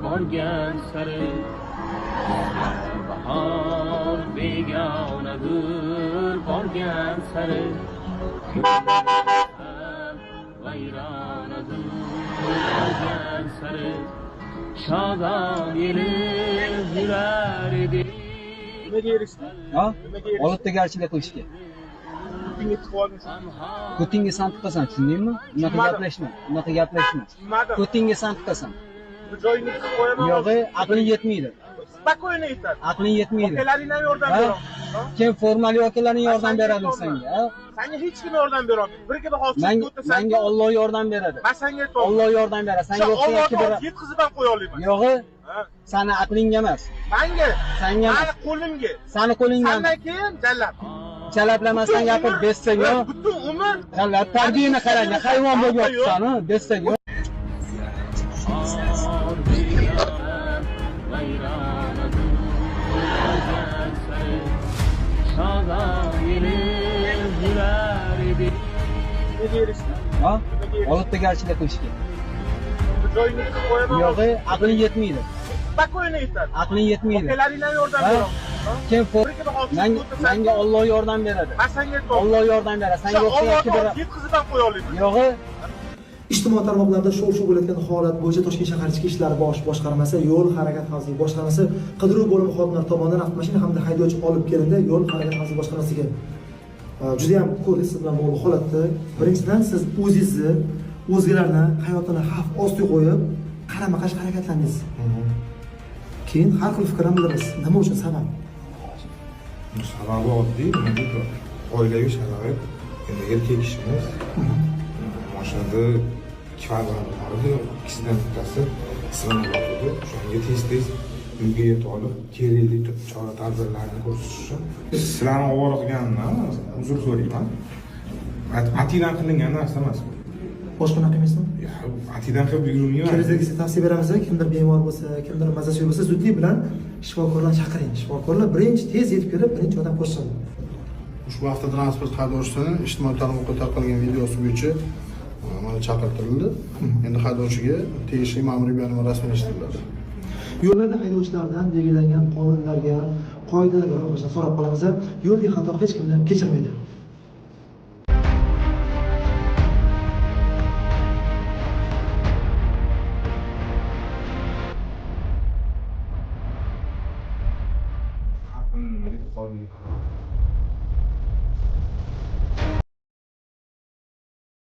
borgan sari bahor begonadir borgan sari vayronadir borgan sari shodon yelib yurar edi. Nima deyirishdi? Ha? Olotdagarchilik qilishga. Ko'tingga santiqasan, tushundingmi? Unaqa gaplashma. Ko'tingga santiqasan. Bu joyingni qilib qo'yaman. Yo'q, aqling yetmaydi. Spokойно aytadi. Aqling yetmaydi. Akalaringdan yordam beraman. Kim formal akalaring yordam beradi senga, ha? Senga hech kim yordam berolmaydi. Bir ikkita hojat o'tasan. Menga Alloh yordam beradi. Men senga aytaman. Alloh yordam beradi. Senga o'xshayotgan bir yetkazib ham qo'ya olmayman. Yo'q, seni aqlingga emas. Menga, senga meni qo'limga. Seni qo'lingga. Sandan keyin jallab. Chalablamasdan gapirib desang, yo. Butun umr Jallab tarbiyani qarang, hayvon bo'lib yotibsan, desang, yo. Ha? Olotdagarchilik qilishga. Bu joyingni qilib qo'yaman. Yo'q, aqling yetmaydi. Spokойно aytadi. Aqling yetmaydi. Akalaringdan yordam beraman. Kim menga Alloh yordam beradi. Men senga aytaman. Alloh yordam beradi. Senga o'xshayotgan bir yetkazib ham qo'ya olmayman. Yo'q. Ijtimoiy tarmoqlarda shov-shuv bo'layotgan holat bo'yicha Toshkent shahar ichki ishlar boshqarmasi, yo'l harakat xavfsizligi boshqarmasi qidiruv bo'limi xodimlari tomonidan avtomashina hamda haydovchi olib kelindi. Yo'l harakat xavfsizligi boshqarmasiga juda ham kodeks bilan bog'liq holatda birinchidan siz o'zingizni o'zgalarni hayotini xavf ostiga qo'yib qarama-qarshi harakatlandingiz. Keyin har xil fikr ham bildirasiz. Nima uchun sabab? Sababi oddiy, oilaviy sharoit. Endi erkak kishimiz mashinada ikki farzand bor edi, ikkisidan bittasi sinib qoldi. O'shanga tez-tez uyga yetib olib, kerakli chora-tadbirlarni ko'rsatish uchun sizlarni og'riqgandan uzr so'rayman. Atidan qilingan narsa emas. Boshqa naqa emasmi? Atidan qilib yurmayman. Kelajakda tavsiya beramiz, kimdir bemor bo'lsa, kimdir mazasi yo'q bo'lsa, zudlik bilan shifokorlarni chaqiring. Shifokorlar birinchi tez yetib kelib, birinchi yordam ko'rsatadi. Ushbu avtotransport haydovchisining ijtimoiy tarmoqqa tarqalgan videosi bo'yicha mana chaqirtirildi. Endi haydovchiga tegishli ma'muriy bayonnoma rasmiylashtiriladi. Yo'llarda haydovchilardan belgilangan qonunlarga, qoidalarga rioya qilishni so'rab qolamiz. Yo'lga xato hech kimni kechirmaydi.